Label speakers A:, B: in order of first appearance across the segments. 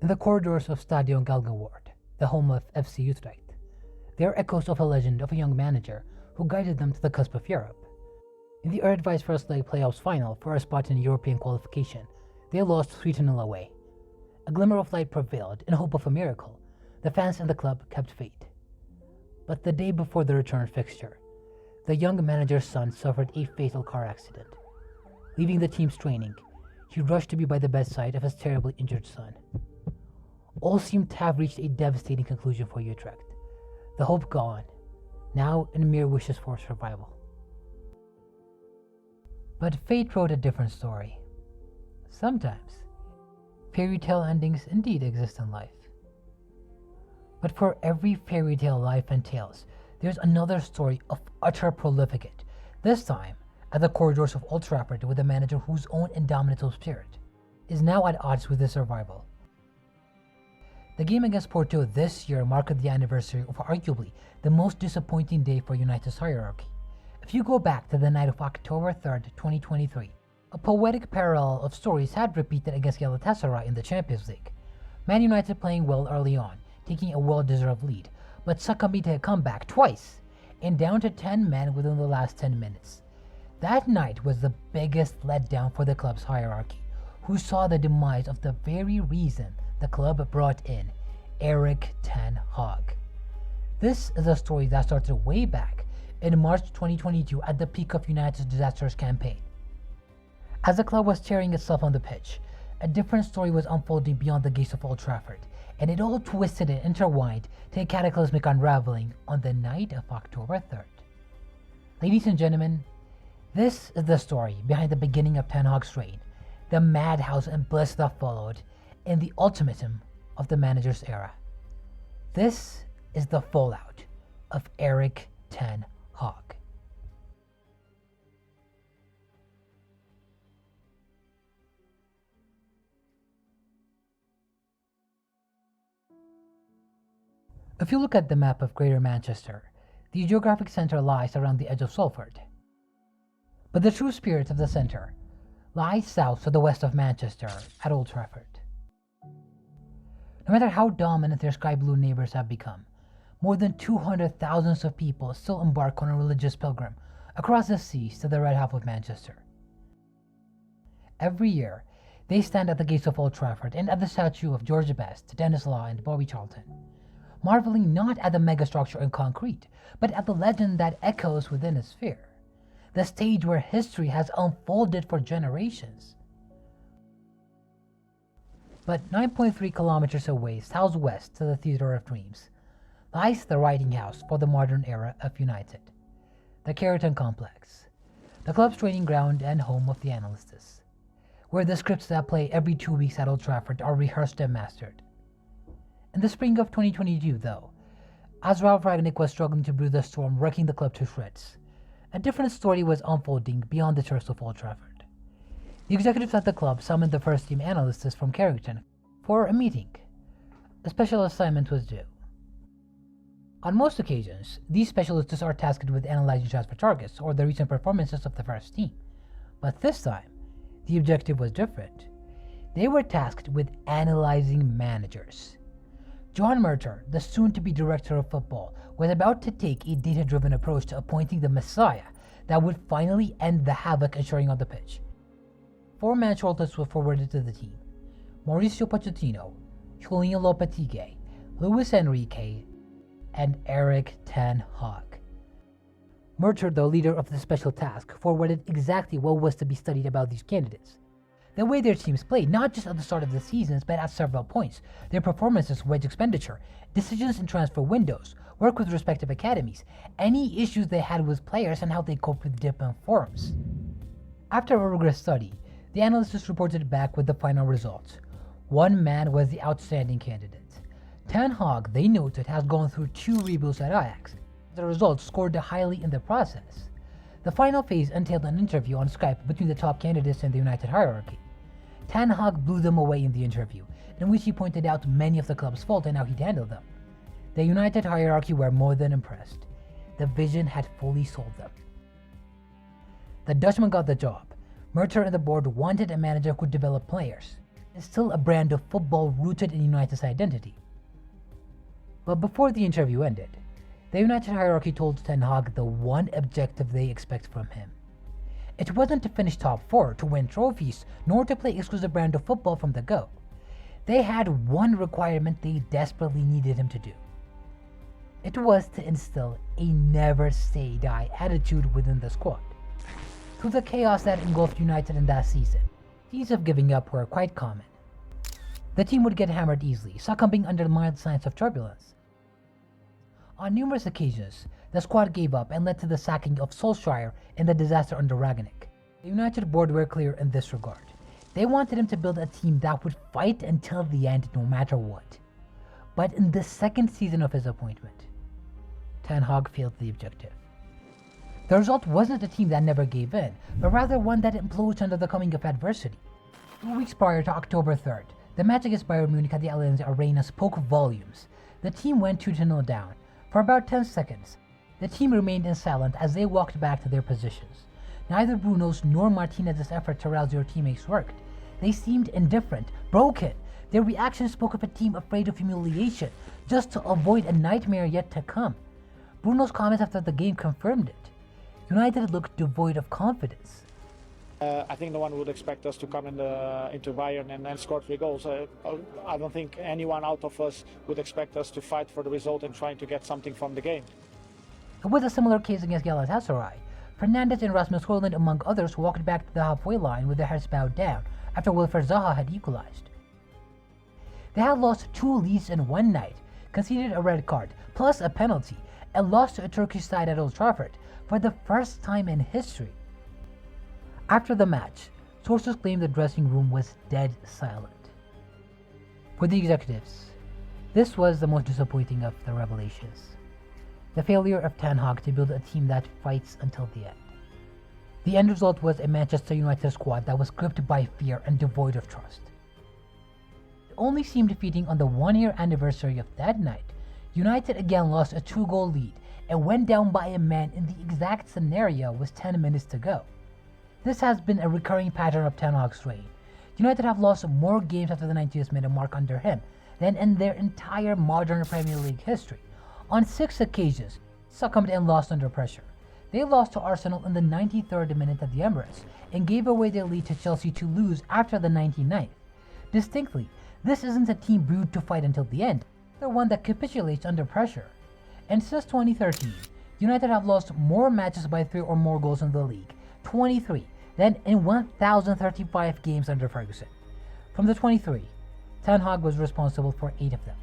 A: In the corridors of Stadion Galgenwaard, the home of FC Utrecht, there are echoes of a legend of a young manager who guided them to the cusp of Europe. In the Eredivisie first leg playoffs final for a spot in European qualification, they lost 3-0 away. A glimmer of light prevailed in hope of a miracle. The fans and the club kept faith. But the day before the return fixture, the young manager's son suffered a fatal car accident. Leaving the team's training, he rushed to be by the bedside of his terribly injured son. All seemed to have reached a devastating conclusion for Utrecht. The hope gone, now in mere wishes for survival. But fate wrote a different story. Sometimes, fairy tale endings indeed exist in life. But for every fairy tale life entails, there's another story of utter profligate, this time at the corridors of Old Trafford with a manager whose own indomitable spirit is now at odds with his survival. The game against Porto this year marked the anniversary of arguably the most disappointing day for United's hierarchy. If you go back to the night of October 3rd, 2023, a poetic parallel of stories had repeated against Galatasaray in the Champions League. Man United playing well early on, taking a well-deserved lead, but succumbing to a comeback twice, and down to 10 men within the last 10 minutes. That night was the biggest letdown for the club's hierarchy, who saw the demise of the very reason the club brought in Erik Ten Hag. This is a story that started way back in March 2022 at the peak of United's disastrous campaign. As the club was tearing itself on the pitch, a different story was unfolding beyond the gates of Old Trafford, and it all twisted and intertwined to a cataclysmic unraveling on the night of October 3rd. Ladies and gentlemen, this is the story behind the beginning of Ten Hag's reign, the madhouse and bliss that followed, and the ultimatum of the manager's era. This is the fallout of Erik Ten Hag. If you look at the map of Greater Manchester, the geographic center lies around the edge of Salford. But the true spirit of the center lies south to the west of Manchester at Old Trafford. No matter how dominant their sky blue neighbors have become, more than 200,000 of people still embark on a religious pilgrim across the seas to the red half of Manchester. Every year, they stand at the gates of Old Trafford and at the statue of George Best, Dennis Law, and Bobby Charlton, marveling not at the megastructure in concrete, but at the legend that echoes within its sphere, the stage where history has unfolded for generations. But 9.3 kilometers away, southwest to the Theatre of Dreams, lies the riding house for the modern era of United, the Carrington Complex, the club's training ground and home of the analysts, where the scripts that play every 2 weeks at Old Trafford are rehearsed and mastered. In the spring of 2022, though, as Ralph Rangnick was struggling to brew the storm wrecking the club to shreds, a different story was unfolding beyond the turfs of Old Trafford. The executives at the club summoned the first-team analysts from Carrington for a meeting. A special assignment was due. On most occasions, these specialists are tasked with analyzing transfer targets or the recent performances of the first team. But this time, the objective was different. They were tasked with analyzing managers. John Murter, the soon-to-be director of football, was about to take a data-driven approach to appointing the messiah that would finally end the havoc ensuing on the pitch. 4-man shortlists were forwarded to the team: Mauricio Pochettino, Julian Lopetegui, Luis Enrique, and Erik Ten Hag. Murter, the leader of the special task, forwarded exactly what was to be studied about these candidates: the way their teams played, not just at the start of the seasons, but at several points, their performances, wage expenditure, decisions in transfer windows, work with respective academies, any issues they had with players, and how they coped with dip in forms. After a rigorous study, the analysts reported back with the final results. One man was the outstanding candidate. Ten Hag, they noted, has gone through 2 rebuilds at Ajax. The results scored highly in the process. The final phase entailed an interview on Skype between the top candidates in the United hierarchy. Ten Hag blew them away in the interview, in which he pointed out many of the club's faults and how he'd handled them. The United hierarchy were more than impressed. The vision had fully sold them. The Dutchman got the job. Murter and the board wanted a manager who could develop players. is still a brand of football rooted in United's identity. But before the interview ended, the United hierarchy told Ten Hag the one objective they expect from him. It wasn't to finish top 4, to win trophies, nor to play exclusive brand of football from the go. They had one requirement they desperately needed him to do. It was to instill a never-say-die attitude within the squad. Through the chaos that engulfed United in that season, fears of giving up were quite common. The team would get hammered easily, succumbing under mild signs of turbulence. On numerous occasions, the squad gave up and led to the sacking of Solskjaer and the disaster under Ragnick. The United board were clear in this regard. They wanted him to build a team that would fight until the end no matter what. But in the second season of his appointment, Ten Hag failed the objective. The result wasn't a team that never gave in, but rather one that implodes under the coming of adversity. 2 weeks prior to October 3rd, the match against Bayern Munich at the Allianz Arena spoke volumes. The team went 2-0 down. For about 10 seconds, the team remained in silence as they walked back to their positions. Neither Bruno's nor Martinez's effort to rouse their teammates worked. They seemed indifferent, broken. Their reaction spoke of a team afraid of humiliation, just to avoid a nightmare yet to come. Bruno's comments after the game confirmed it. United looked devoid of confidence.
B: I think no one would expect us to come into Bayern and score 3 goals. I don't think anyone out of us would expect us to fight for the result and trying to get something from the game.
A: It was a similar case against Galatasaray. Fernandes and Rasmus Højlund, among others, walked back to the halfway line with their heads bowed down after Wilfried Zaha had equalized. They had lost 2 leads in one night, conceded a red card, plus a penalty, and lost to a Turkish side at Old Trafford for the first time in history. After the match, sources claimed the dressing room was dead silent. For the executives, this was the most disappointing of the revelations. The failure of Ten Hag to build a team that fights until the end. The end result was a Manchester United squad that was gripped by fear and devoid of trust. It only seemed fitting on the 1-year anniversary of that night, United again lost a 2-goal lead and went down by a man in the exact scenario with 10 minutes to go. This has been a recurring pattern of Ten Hag's reign. United have lost more games after the 90th minute mark under him than in their entire modern Premier League history. On 6 occasions, succumbed and lost under pressure. They lost to Arsenal in the 93rd minute at the Emirates and gave away their lead to Chelsea to lose after the 99th. Distinctly, this isn't a team brewed to fight until the end. They're one that capitulates under pressure. And since 2013, United have lost more matches by 3 or more goals in the league, 23, than in 1,035 games under Ferguson. From the 23, Ten Hag was responsible for 8 of them.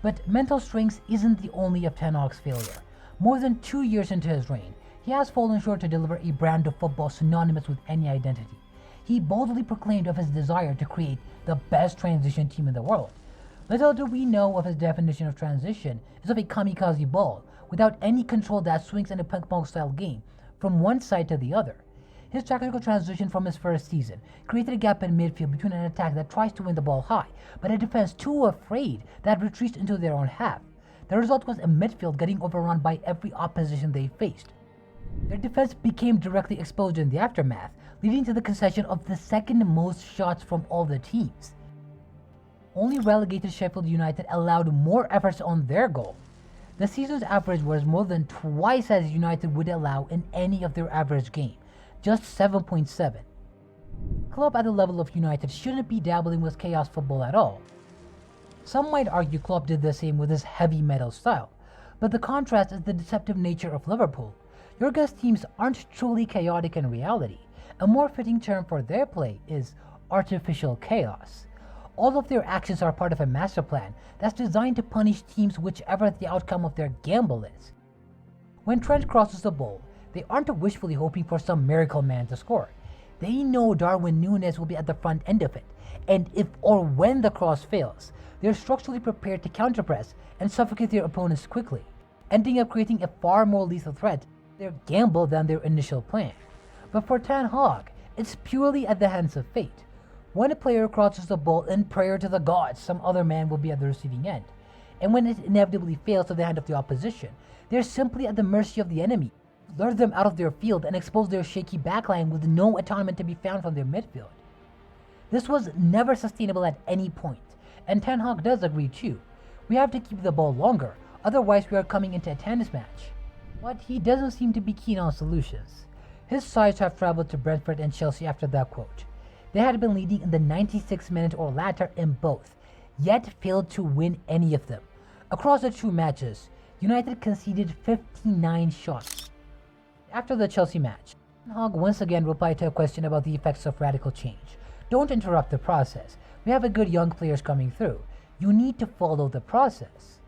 A: But mental strength isn't the only of Ten Hag's failure. More than 2 years into his reign, he has fallen short to deliver a brand of football synonymous with any identity. He boldly proclaimed of his desire to create the best transition team in the world. Little do we know of his definition of transition is of a kamikaze ball, without any control that swings in a ping-pong style game from one side to the other. His tactical transition from his first season created a gap in midfield between an attack that tries to win the ball high, but a defense too afraid that retreats into their own half. The result was a midfield getting overrun by every opposition they faced. Their defense became directly exposed in the aftermath, leading to the concession of the second most shots from all the teams. Only relegated Sheffield United allowed more efforts on their goal. The season's average was more than twice as United would allow in any of their average game, just 7.7. A club at the level of United shouldn't be dabbling with chaos football at all. Some might argue Klopp did the same with his heavy metal style, but the contrast is the deceptive nature of Liverpool. Jurgen's teams aren't truly chaotic in reality. A more fitting term for their play is artificial chaos. All of their actions are part of a master plan that's designed to punish teams whichever the outcome of their gamble is. When Trent crosses the ball, they aren't wishfully hoping for some miracle man to score. They know Darwin Núñez will be at the front end of it, and if or when the cross fails, they're structurally prepared to counterpress and suffocate their opponents quickly, ending up creating a far more lethal threat to their gamble than their initial plan. But for Ten Hag, it's purely at the hands of fate. When a player crosses the ball in prayer to the gods, some other man will be at the receiving end. And when it inevitably fails to the hand of the opposition, they're simply at the mercy of the enemy, lure them out of their field and expose their shaky backline with no atonement to be found from their midfield. This was never sustainable at any point, and Ten Hag does agree too. We have to keep the ball longer, otherwise we are coming into a tennis match. But he doesn't seem to be keen on solutions. His sides have traveled to Brentford and Chelsea after that quote. They had been leading in the 96th minute or latter in both, yet failed to win any of them. Across the two matches, United conceded 59 shots. After the Chelsea match, Ten Hag once again replied to a question about the effects of radical change. Don't interrupt the process. We have a good young players coming through. You need to follow the process.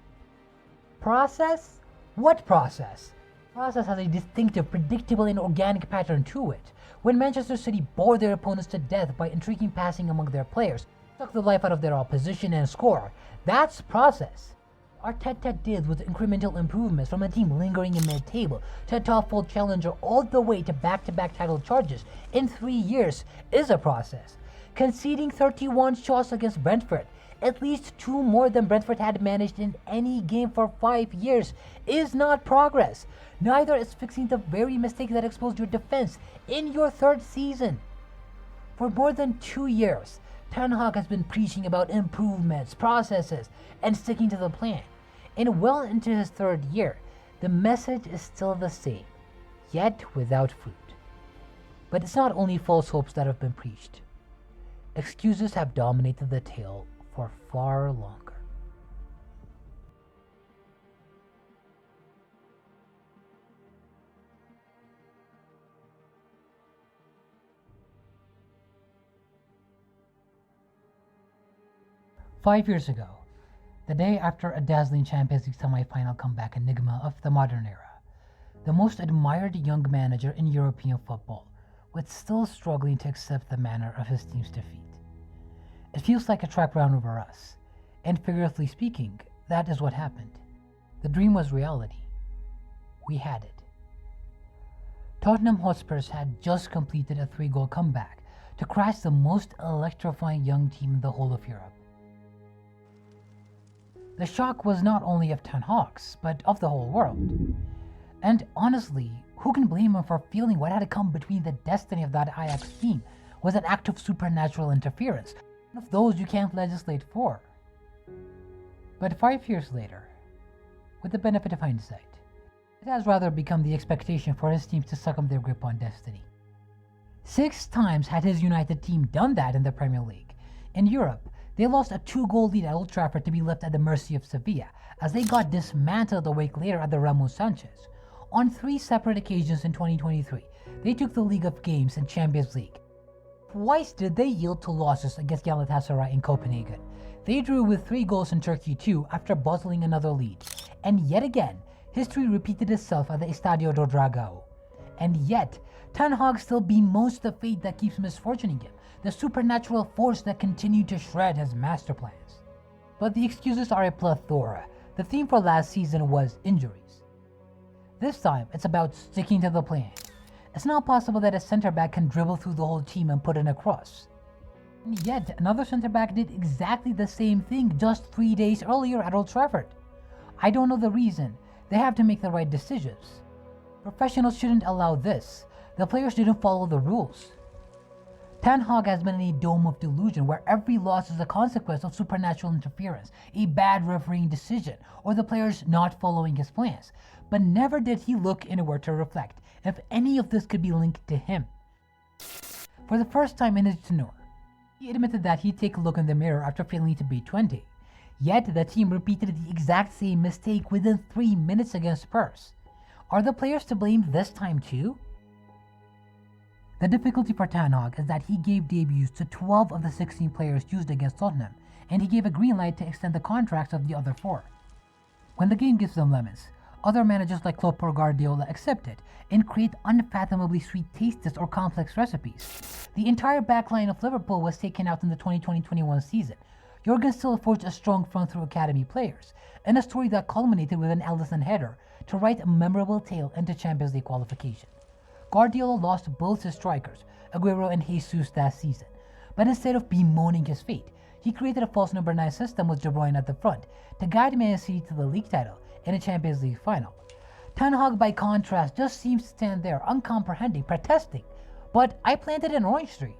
A: Process? What process? Process has a distinctive, predictable and organic pattern to it. When Manchester City bore their opponents to death by intriguing passing among their players, suck the life out of their opposition and score, that's process. Arteta did with incremental improvements from a team lingering in mid-table to a top-full challenger all the way to back-to-back title charges in 3 years is a process. Conceding 31 shots against Brentford, at least 2 more than Brentford had managed in any game for 5 years, is not progress. Neither is fixing the very mistake that exposed your defense in your 3rd season. For more than 2 years, Ten Hag has been preaching about improvements, processes, and sticking to the plan. And well into his 3rd year, the message is still the same, yet without fruit. But it's not only false hopes that have been preached. Excuses have dominated the tale for far longer. Five years ago, the day after a dazzling Champions League semi-final comeback enigma of the modern era, the most admired young manager in European football was still struggling to accept the manner of his team's defeat. It feels like a track round over us, and figuratively speaking, that is what happened. The dream was reality. We had it. Tottenham Hotspurs had just completed a 3-goal comeback to crash the most electrifying young team in the whole of Europe. The shock was not only of Ten Hag's, but of the whole world. And honestly, who can blame him for feeling what had come between the destiny of that Ajax team was an act of supernatural interference, one of those you can't legislate for. But 5 years later, with the benefit of hindsight, it has rather become the expectation for his teams to succumb their grip on destiny. 6 times had his United team done that in the Premier League. In Europe, they lost a 2-goal lead at Old Trafford to be left at the mercy of Sevilla, as they got dismantled a week later at the Ramos Sanchez. On 3 separate occasions in 2023, they took the league of games and Champions League. Twice did they yield to losses against Galatasaray in Copenhagen. They drew with 3 goals in Turkey too after bottling another lead. And yet again, history repeated itself at the Estadio do Dragão. And yet, Ten Hag still bemoans the fate that keeps misfortuning him, the supernatural force that continued to shred his master plans. But the excuses are a plethora. The theme for last season was injuries. This time, it's about sticking to the plan. It's not possible that a center-back can dribble through the whole team and put in a cross. And yet, another center-back did exactly the same thing just 3 days earlier at Old Trafford. I don't know the reason. They have to make the right decisions. Professionals shouldn't allow this. The players didn't follow the rules. Ten Hag has been in a dome of delusion where every loss is a consequence of supernatural interference, a bad refereeing decision, or the players not following his plans. But never did he look inward to reflect if any of this could be linked to him. For the first time in his tenure, he admitted that he'd take a look in the mirror after failing to beat 20. Yet the team repeated the exact same mistake within 3 minutes against Spurs. Are the players to blame this time too? The difficulty for Ten Hag is that he gave debuts to 12 of the 16 players used against Tottenham, and he gave a green light to extend the contracts of the other 4. When the game gives them lemons, other managers like Klopp or Guardiola accept it and create unfathomably sweet tastes or complex recipes. The entire backline of Liverpool was taken out in the 2020-21 season. Jurgen still forged a strong front through academy players, and a story that culminated with an Alisson header to write a memorable tale into Champions League qualification. Guardiola lost both his strikers, Aguero and Jesus, that season, but instead of bemoaning his fate, he created a false number 9 system with De Bruyne at the front to guide Man City to the league title and a Champions League final. Ten Hag, by contrast, just seems to stand there, uncomprehending, protesting, but I planted an orange tree.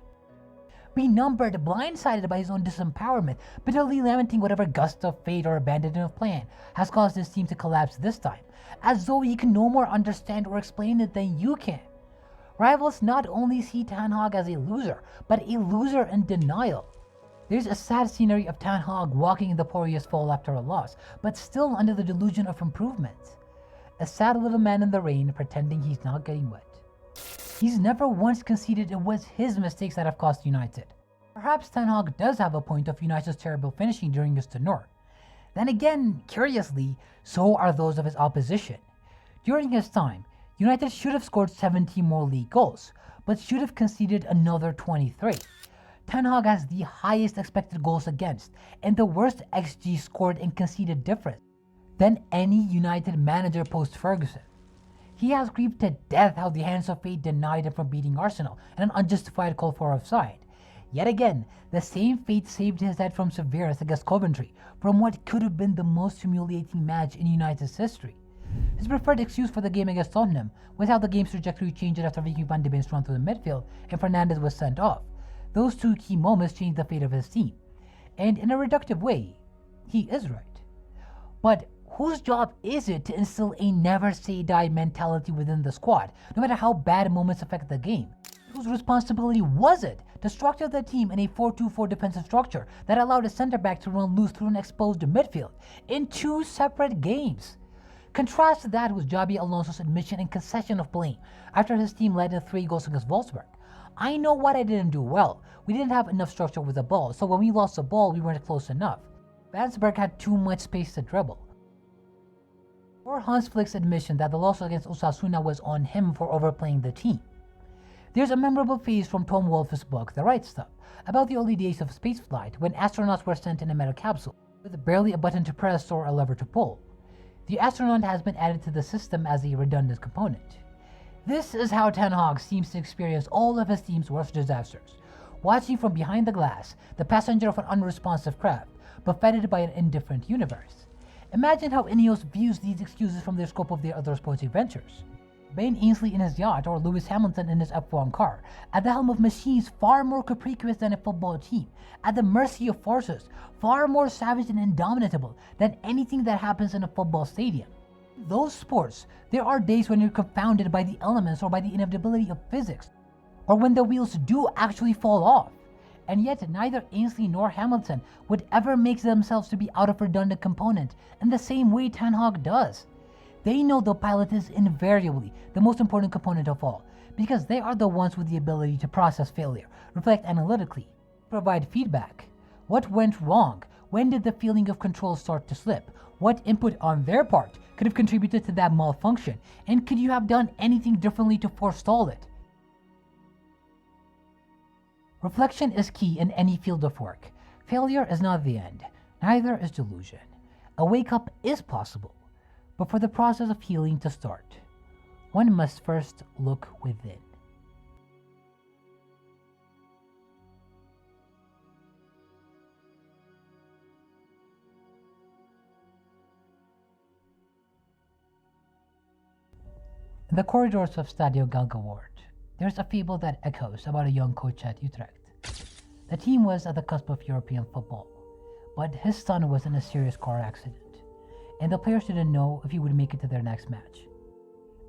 A: benumbered, blindsided by his own disempowerment, bitterly lamenting whatever gust of fate or abandonment of plan has caused his team to collapse this time, as though he can no more understand or explain it than you can. Rivals not only see Ten Hag as a loser, but a loser in denial. There's a sad scenery of Ten Hag walking in the porous fall after a loss, but still under the delusion of improvement. A sad little man in the rain pretending he's not getting wet. He's never once conceded it was his mistakes that have cost United. Perhaps Ten Hag does have a point of United's terrible finishing during his tenure. Then again, curiously, so are those of his opposition. During his time, United should have scored 70 more league goals, but should have conceded another 23. Ten Hag has the highest expected goals against and the worst XG scored and conceded difference than any United manager post-Ferguson. He has grieved to death how the hands of fate denied him from beating Arsenal and an unjustified call for offside. Yet again, the same fate saved his head from Severus against Coventry from what could have been the most humiliating match in United's history. His preferred excuse for the game against Tottenham was how the game's trajectory changed after Vicky van de Beek run through the midfield and Fernandes was sent off. Those two key moments changed the fate of his team. And in a reductive way, he is right. But whose job is it to instill a never-say-die mentality within the squad, no matter how bad moments affect the game? Whose responsibility was it to structure the team in a 4-2-4 defensive structure that allowed a centre-back to run loose through an exposed midfield in 2 separate games? Contrast that with Xabi Alonso's admission and concession of blame after his team led in 3 goals against Wolfsburg. I know what I didn't do well. We didn't have enough structure with the ball, so when we lost the ball, we weren't close enough. Vansberg had too much space to dribble. Or Hans Flick's admission that the loss against Osasuna was on him for overplaying the team. There's a memorable phrase from Tom Wolfe's book, The Right Stuff, about the early days of spaceflight when astronauts were sent in a metal capsule, with barely a button to press or a lever to pull. The astronaut has been added to the system as a redundant component. This is how Ten Hag seems to experience all of his team's worst disasters, watching from behind the glass, the passenger of an unresponsive craft, buffeted by an indifferent universe. Imagine how Ineos views these excuses from the scope of their other sporting ventures. Ben Ainsley in his yacht or Lewis Hamilton in his F1 car, at the helm of machines far more capricious than a football team, at the mercy of forces far more savage and indomitable than anything that happens in a football stadium. In those sports, there are days when you're confounded by the elements or by the inevitability of physics, or when the wheels do actually fall off. And yet neither Ainsley nor Hamilton would ever make themselves to be out of redundant component in the same way Ten Hag does. They know the pilot is invariably the most important component of all, because they are the ones with the ability to process failure, reflect analytically, provide feedback. What went wrong? When did the feeling of control start to slip? What input on their part could have contributed to that malfunction? And could you have done anything differently to forestall it? Reflection is key in any field of work. Failure is not the end, neither is delusion. A wake-up is possible, but for the process of healing to start, one must first look within. In the corridors of Stadion Galgenwaard, there's a fable that echoes about a young coach at Utrecht. The team was at the cusp of European football, but his son was in a serious car accident, and the players didn't know if he would make it to their next match.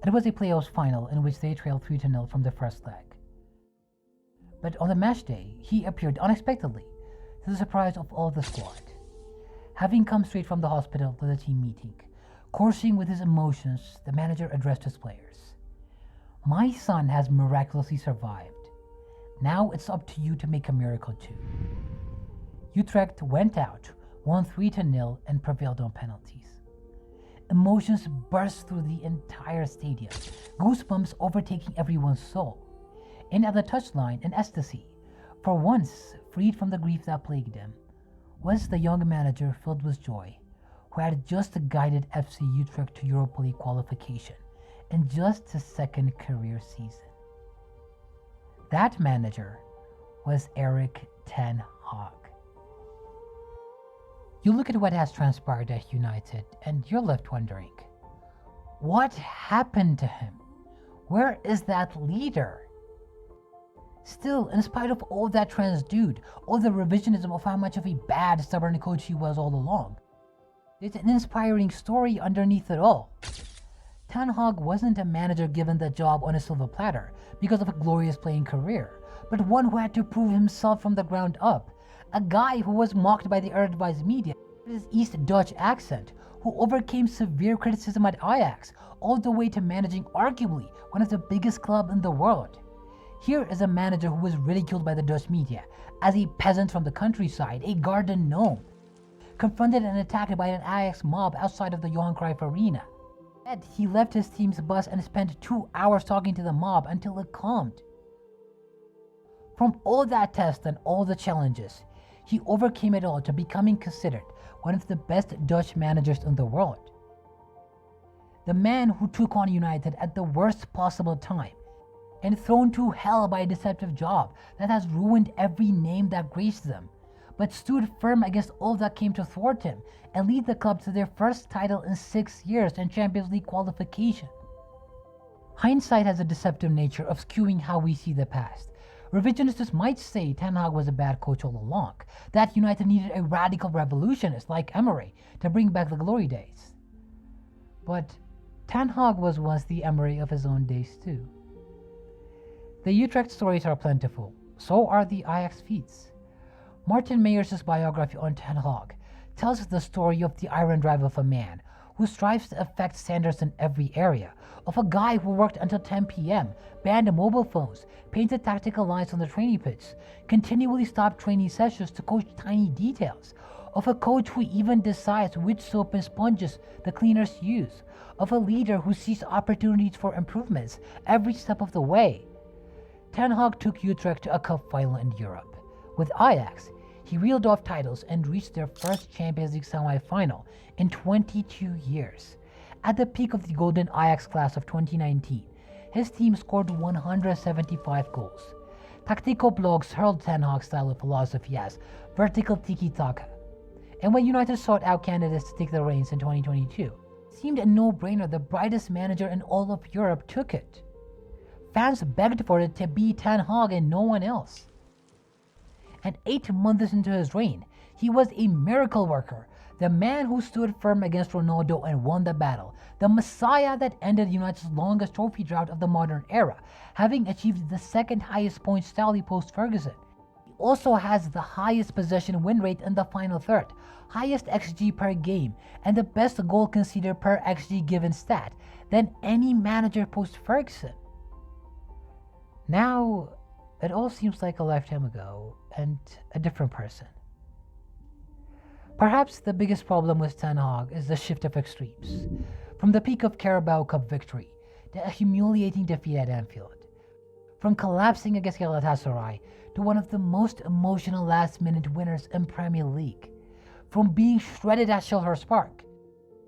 A: It was a playoffs final in which they trailed 3-0 from the first leg. But on the match day, he appeared unexpectedly, to the surprise of all the squad. Having come straight from the hospital to the team meeting, coursing with his emotions, the manager addressed his players. "My son has miraculously survived. Now it's up to you to make a miracle too." Utrecht went out, won 3-0, and prevailed on penalties. Emotions burst through the entire stadium, goosebumps overtaking everyone's soul. And at the touchline, an ecstasy, for once freed from the grief that plagued him, was the young manager filled with joy, who had just guided FC Utrecht to Europa League qualification in just his second career season. That manager was Erik Ten Hag. You look at what has transpired at United and you're left wondering, what happened to him? Where is that leader? Still, in spite of all that transdued, all the revisionism of how much of a bad, stubborn coach he was all along, there's an inspiring story underneath it all. Ten Hag wasn't a manager given the job on a silver platter because of a glorious playing career, but one who had to prove himself from the ground up. A guy who was mocked by the Eredivisie media with his East Dutch accent, who overcame severe criticism at Ajax, all the way to managing arguably one of the biggest clubs in the world. Here is a manager who was ridiculed by the Dutch media as a peasant from the countryside, a garden gnome, confronted and attacked by an Ajax mob outside of the Johan Cruyff Arena. Yet he left his team's bus and spent 2 hours talking to the mob until it calmed. From all that test and all the challenges, he overcame it all to becoming considered one of the best Dutch managers in the world. The man who took on United at the worst possible time and thrown to hell by a deceptive job that has ruined every name that graced them, but stood firm against all that came to thwart him and lead the club to their first title in 6 years and Champions League qualification. Hindsight has a deceptive nature of skewing how we see the past. Revisionists might say Ten Hag was a bad coach all along, that United needed a radical revolutionist like Emery to bring back the glory days. But Ten Hag was once the Emery of his own days too. The Utrecht stories are plentiful, so are the Ajax feats. Martin Meyers' biography on Ten Hag tells the story of the iron drive of a man who strives to affect standards in every area, of a guy who worked until 10 p.m., banned mobile phones, painted tactical lines on the training pitch, continually stopped training sessions to coach tiny details, of a coach who even decides which soap and sponges the cleaners use, of a leader who sees opportunities for improvements every step of the way. Ten Hag took Utrecht to a cup final in Europe. With Ajax, he reeled off titles and reached their first Champions League semi-final in 22 years. At the peak of the golden Ajax class of 2019, his team scored 175 goals. Tactical blogs hurled Ten Hag's style of philosophy as vertical tiki-taka. And when United sought out candidates to take the reins in 2022, it seemed a no-brainer the brightest manager in all of Europe took it. Fans begged for it to be Ten Hag and no one else. And 8 months into his reign, he was a miracle worker, the man who stood firm against Ronaldo and won the battle, the messiah that ended United's longest trophy drought of the modern era, having achieved the second highest points tally post-Ferguson. He also has the highest possession win rate in the final third, highest XG per game, and the best goal conceded per XG given stat than any manager post-Ferguson. Now, it all seems like a lifetime ago, and a different person. Perhaps the biggest problem with Ten Hag is the shift of extremes, from the peak of Carabao Cup victory to a humiliating defeat at Anfield, from collapsing against Galatasaray to one of the most emotional last-minute winners in Premier League, from being shredded at Selhurst Park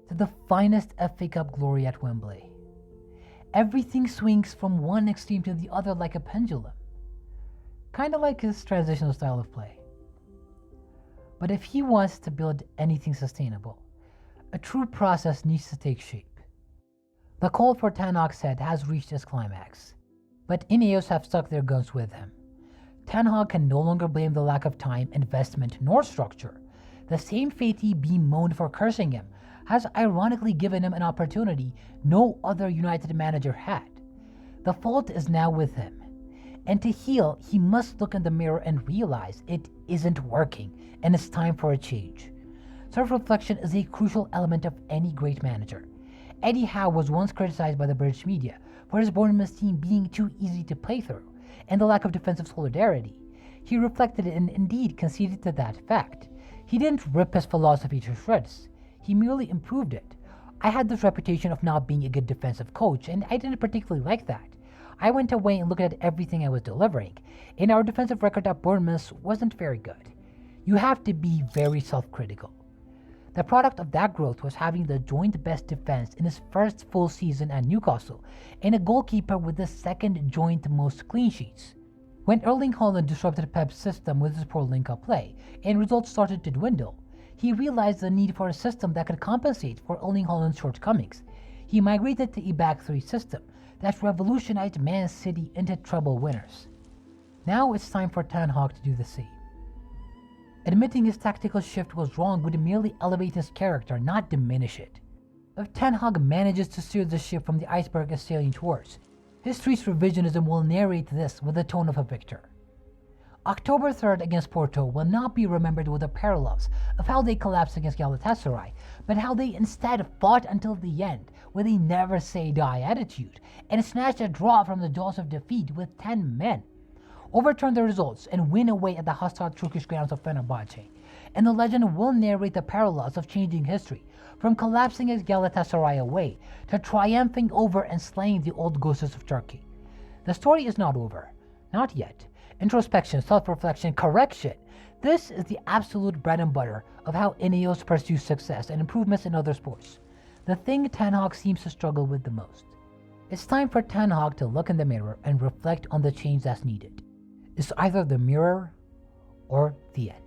A: to the finest FA Cup glory at Wembley. Everything swings from one extreme to the other like a pendulum, kind of like his transitional style of play. But if he wants to build anything sustainable, a true process needs to take shape. The call for Ten Hag's head has reached its climax, but Ineos have stuck their guns with him. Ten Hag can no longer blame the lack of time, investment, nor structure. The same fate he bemoaned for cursing him has ironically given him an opportunity no other United manager had. The fault is now with him. And to heal, he must look in the mirror and realize it isn't working, and it's time for a change. Self-reflection is a crucial element of any great manager. Eddie Howe was once criticized by the British media for his Bournemouth team being too easy to play through, and the lack of defensive solidarity. He reflected and indeed conceded to that fact. He didn't rip his philosophy to shreds, he merely improved it. I had this reputation of not being a good defensive coach, and I didn't particularly like that. I went away and looked at everything I was delivering, and our defensive record at Bournemouth wasn't very good. You have to be very self-critical. The product of that growth was having the joint best defense in his first full season at Newcastle, and a goalkeeper with the second joint most clean sheets. When Erling Haaland disrupted Pep's system with his poor link-up play, and results started to dwindle, he realized the need for a system that could compensate for Erling Haaland's shortcomings. He migrated to a back-three system that revolutionized Man City into treble winners. Now it's time for Ten Hag to do the same. Admitting his tactical shift was wrong would merely elevate his character, not diminish it. If Ten Hag manages to steer the ship from the iceberg it's sailing towards, history's revisionism will narrate this with the tone of a victor. October 3rd against Porto will not be remembered with the parallels of how they collapsed against Galatasaray, but how they instead fought until the end with a never-say-die attitude and snatched a draw from the jaws of defeat with 10 men, overturn the results and win away at the hostile Turkish grounds of Fenerbahce, and the legend will narrate the parallels of changing history, from collapsing against Galatasaray away to triumphing over and slaying the old ghosts of Turkey. The story is not over. Not yet. Introspection, self-reflection, correction. This is the absolute bread and butter of how Ineos pursues success and improvements in other sports. The thing Ten Hag seems to struggle with the most. It's time for Ten Hag to look in the mirror and reflect on the change that's needed. It's either the mirror or the end.